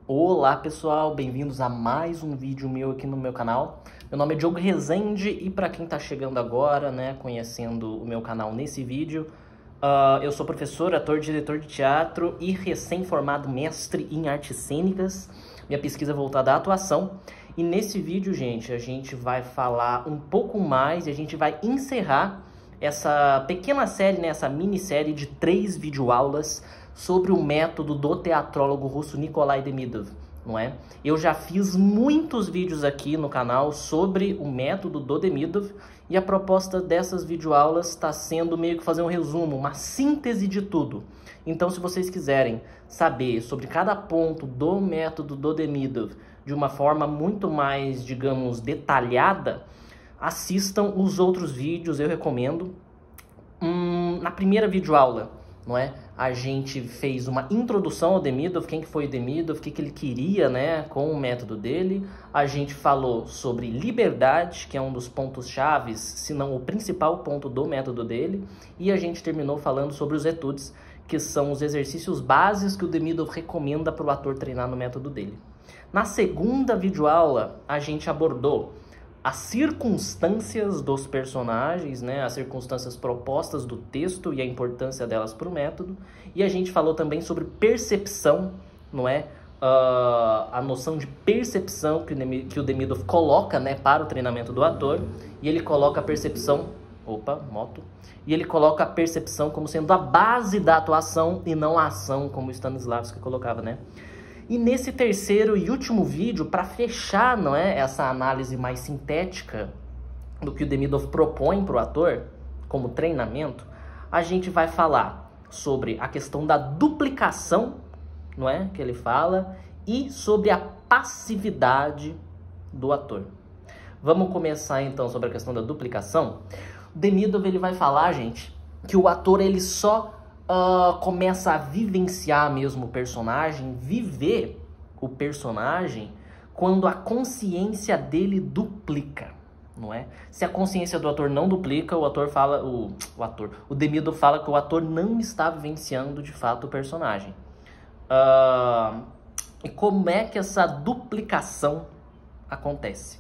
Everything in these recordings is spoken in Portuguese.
Olá pessoal, bem-vindos a mais um vídeo meu aqui no meu canal. Meu nome é Diogo Rezende e para quem está chegando agora, né, conhecendo o meu canal nesse vídeo, eu sou professor, ator, diretor de teatro e recém-formado mestre em artes cênicas. Minha pesquisa é voltada à atuação. E nesse vídeo, gente, a gente vai falar um pouco mais e a gente vai encerrar essa pequena série, né, essa minissérie de 3 videoaulas sobre o método do teatrólogo russo Nikolai Demidov, não é? Eu já fiz muitos vídeos aqui no canal sobre o método do Demidov e a proposta dessas videoaulas está sendo meio que fazer um resumo, uma síntese de tudo. Então, se vocês quiserem saber sobre cada ponto do método do Demidov de uma forma muito mais, digamos, detalhada, assistam os outros vídeos, eu recomendo. Na primeira videoaula, não é? A gente fez uma introdução ao Demidov, quem que foi o Demidov, o que ele queria, né, com o método dele. A gente falou sobre liberdade, que é um dos pontos chaves, se não o principal ponto do método dele. E a gente terminou falando sobre os etudes, que são os exercícios básicos que o Demidov recomenda para o ator treinar no método dele. Na segunda videoaula, a gente abordou as circunstâncias dos personagens, né, as circunstâncias propostas do texto e a importância delas para o método. E a gente falou também sobre percepção, não é? A noção de percepção que o Demidov coloca, né, para o treinamento do ator. E ele coloca a percepção... Opa, moto. E ele coloca a percepção como sendo a base da atuação e não a ação, como o Stanislavski colocava, né? E nesse terceiro e último vídeo, para fechar, não é, essa análise mais sintética do que o Demidov propõe para o ator como treinamento, a gente vai falar sobre a questão da duplicação, não é, que ele fala, e sobre a passividade do ator. Vamos começar então sobre a questão da duplicação. O Demidov ele vai falar, gente, que o ator ele só começa a vivenciar mesmo o personagem, viver o personagem, quando a consciência dele duplica, não é? Se a consciência do ator não duplica, o ator fala, o Demidov fala que o ator não está vivenciando de fato o personagem. E como é que essa duplicação acontece?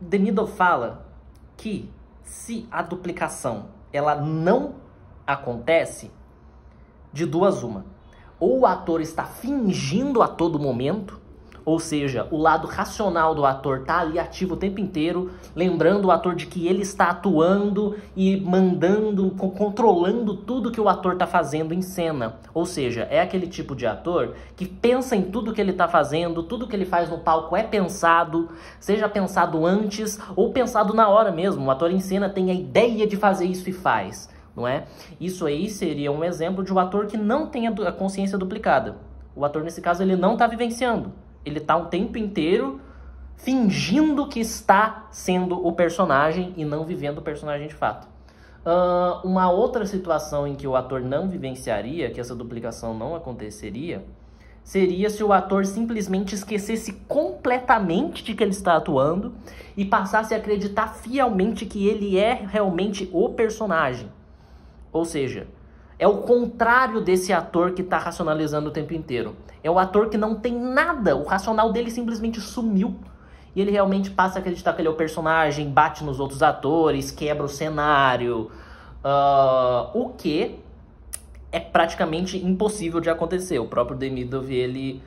Demidov fala que se a duplicação ela não acontece, de duas uma. Ou o ator está fingindo a todo momento, ou seja, o lado racional do ator está ali ativo o tempo inteiro, lembrando o ator de que ele está atuando e mandando, controlando tudo que o ator está fazendo em cena. Ou seja, é aquele tipo de ator que pensa em tudo que ele está fazendo, tudo que ele faz no palco é pensado, seja pensado antes ou pensado na hora mesmo. O ator em cena tem a ideia de fazer isso e faz. Não é? Isso aí seria um exemplo de um ator que não tem a consciência duplicada. O ator, nesse caso, ele não está vivenciando. Ele está o tempo inteiro fingindo que está sendo o personagem e não vivendo o personagem de fato. Uma outra situação em que o ator não vivenciaria, que essa duplicação não aconteceria, seria se o ator simplesmente esquecesse completamente de que ele está atuando e passasse a acreditar fielmente que ele é realmente o personagem. Ou seja, é o contrário desse ator que está racionalizando o tempo inteiro. É o ator que não tem nada, o racional dele simplesmente sumiu. E ele realmente passa a acreditar que ele é o personagem, bate nos outros atores, quebra o cenário. O que é praticamente impossível de acontecer. O próprio Demidov, ele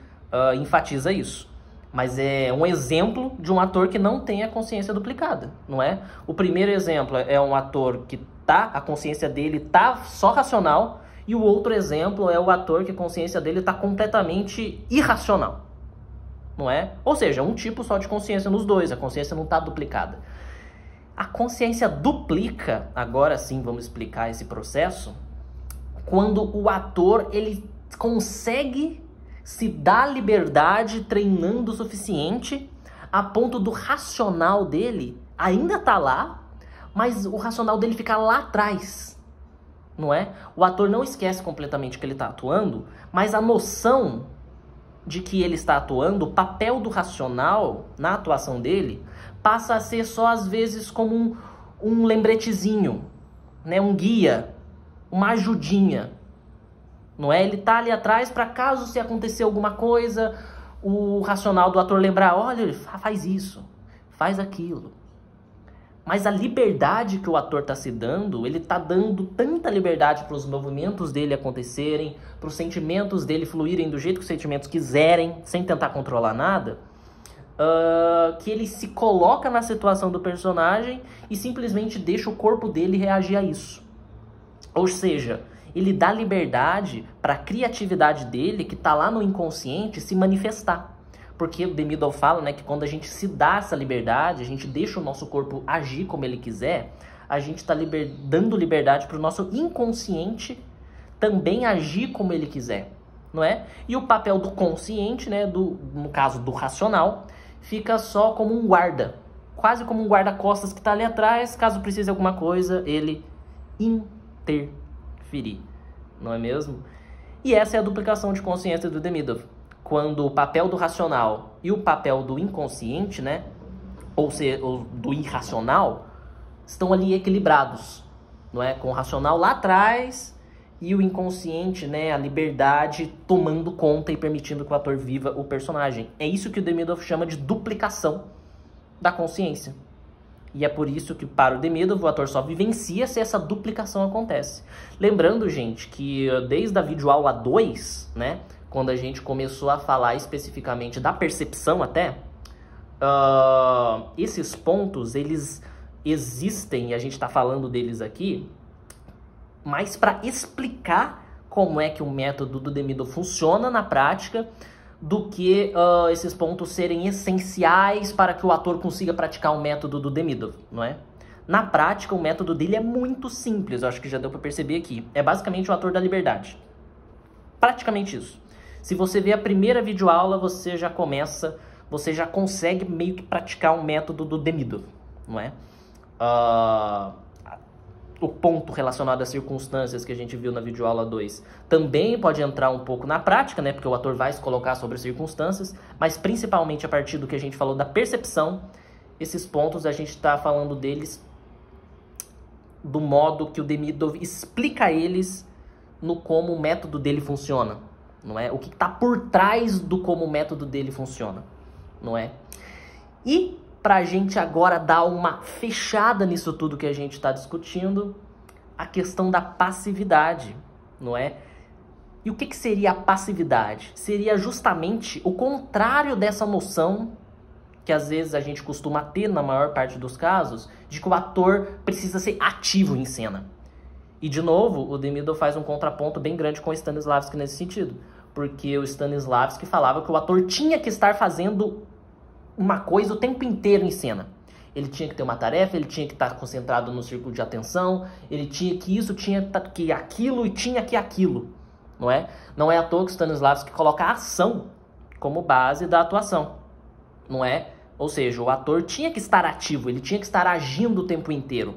enfatiza isso. Mas é um exemplo de um ator que não tem a consciência duplicada, não é? O primeiro exemplo é um ator que a consciência dele tá só racional, e o outro exemplo é o ator que a consciência dele tá completamente irracional, não é? Ou seja, um tipo só de consciência nos dois, a consciência não tá duplicada. A consciência duplica, agora sim vamos explicar esse processo, quando o ator ele consegue se dar liberdade treinando o suficiente a ponto do racional dele ainda tá lá, mas o racional dele fica lá atrás, não é? O ator não esquece completamente que ele está atuando, mas a noção de que ele está atuando, o papel do racional na atuação dele, passa a ser só às vezes como um lembretezinho, né? Um guia, uma ajudinha, não é? Ele tá ali atrás para caso se acontecer alguma coisa, o racional do ator lembrar, olha, faz isso, faz aquilo. Mas a liberdade que o ator está se dando, ele está dando tanta liberdade para os movimentos dele acontecerem, para os sentimentos dele fluírem do jeito que os sentimentos quiserem, sem tentar controlar nada, que ele se coloca na situação do personagem e simplesmente deixa o corpo dele reagir a isso. Ou seja, ele dá liberdade para a criatividade dele, que está lá no inconsciente, se manifestar. Porque o Demidov fala, né, que quando a gente se dá essa liberdade, a gente deixa o nosso corpo agir como ele quiser, a gente está dando liberdade para o nosso inconsciente também agir como ele quiser, não é? E o papel do consciente, né, no caso do racional, fica só como um guarda, quase como um guarda-costas que está ali atrás, caso precise de alguma coisa, ele interferir, não é mesmo? E essa é a duplicação de consciência do Demidov. Quando o papel do racional e o papel do inconsciente, né, ou do irracional, estão ali equilibrados, não é? Com o racional lá atrás e o inconsciente, né, a liberdade tomando conta e permitindo que o ator viva o personagem. É isso que o Demidov chama de duplicação da consciência. E é por isso que, para o Demidov, o ator só vivencia se essa duplicação acontece. Lembrando, gente, que desde a videoaula 2, né, quando a gente começou a falar especificamente da percepção até, esses pontos, eles existem, e a gente está falando deles aqui, mas para explicar como é que o método do Demidov funciona na prática, do que esses pontos serem essenciais para que o ator consiga praticar o método do Demidov, não é? Na prática, o método dele é muito simples, eu acho que já deu para perceber aqui. É basicamente o ator da liberdade. Praticamente isso. Se você vê a primeira videoaula, você já consegue meio que praticar um método do Demidov, não é? O ponto relacionado às circunstâncias que a gente viu na videoaula 2 também pode entrar um pouco na prática, né? Porque o ator vai se colocar sobre as circunstâncias, mas principalmente a partir do que a gente falou da percepção, esses pontos a gente está falando deles do modo que o Demidov explica eles no como o método dele funciona. Não é? O que está por trás do como o método dele funciona, não é? E para a gente agora dar uma fechada nisso tudo que a gente está discutindo, a questão da passividade, não é? E o que seria a passividade? Seria justamente o contrário dessa noção que às vezes a gente costuma ter na maior parte dos casos, de que o ator precisa ser ativo em cena. E, de novo, o Demidov faz um contraponto bem grande com o Stanislavski nesse sentido. Porque o Stanislavski falava que o ator tinha que estar fazendo uma coisa o tempo inteiro em cena. Ele tinha que ter uma tarefa, ele tinha que estar concentrado no círculo de atenção, ele tinha que isso, tinha que aquilo e tinha que aquilo. Não é? Não é à toa que o Stanislavski coloca a ação como base da atuação. Não é? Ou seja, o ator tinha que estar ativo, ele tinha que estar agindo o tempo inteiro.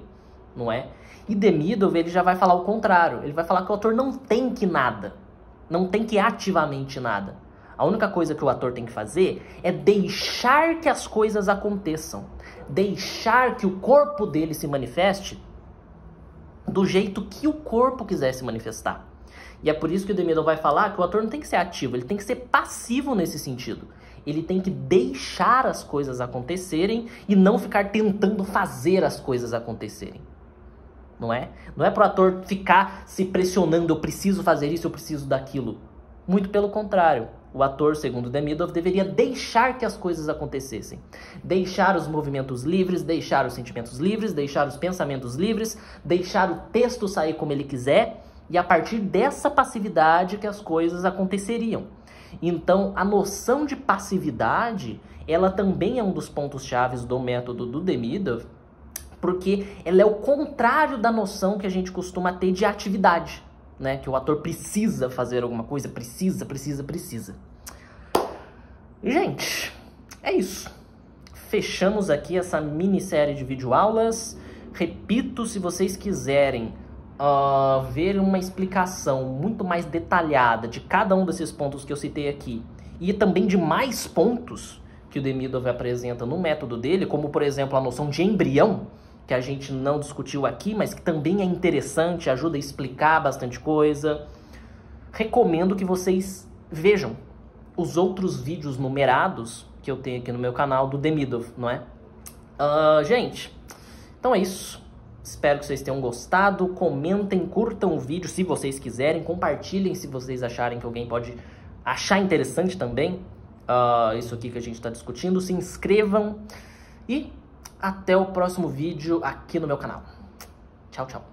Não é? E Demidov, ele já vai falar o contrário. Ele vai falar que o ator não tem que nada. Não tem que ativamente nada. A única coisa que o ator tem que fazer é deixar que as coisas aconteçam. Deixar que o corpo dele se manifeste do jeito que o corpo quiser se manifestar. E é por isso que o Demidov vai falar que o ator não tem que ser ativo, ele tem que ser passivo nesse sentido. Ele tem que deixar as coisas acontecerem e não ficar tentando fazer as coisas acontecerem. Não é? Não é para o ator ficar se pressionando, eu preciso fazer isso, eu preciso daquilo. Muito pelo contrário. O ator, segundo Demidov, deveria deixar que as coisas acontecessem. Deixar os movimentos livres, deixar os sentimentos livres, deixar os pensamentos livres, deixar o texto sair como ele quiser, e a partir dessa passividade que as coisas aconteceriam. Então, a noção de passividade, ela também é um dos pontos-chave do método do Demidov, porque ela é o contrário da noção que a gente costuma ter de atividade, né? Que o ator precisa fazer alguma coisa, precisa. Gente, é isso. Fechamos aqui essa minissérie de videoaulas. Repito, se vocês quiserem ver uma explicação muito mais detalhada de cada um desses pontos que eu citei aqui, e também de mais pontos que o Demidov apresenta no método dele, como, por exemplo, a noção de embrião, que a gente não discutiu aqui, mas que também é interessante, ajuda a explicar bastante coisa. recomendo que vocês vejam os outros vídeos numerados que eu tenho aqui no meu canal do Demidov, não é? Gente, então é isso. Espero que vocês tenham gostado. Comentem, curtam o vídeo se vocês quiserem. Compartilhem se vocês acharem que alguém pode achar interessante também isso aqui que a gente está discutindo. Se inscrevam e até o próximo vídeo aqui no meu canal. Tchau, tchau.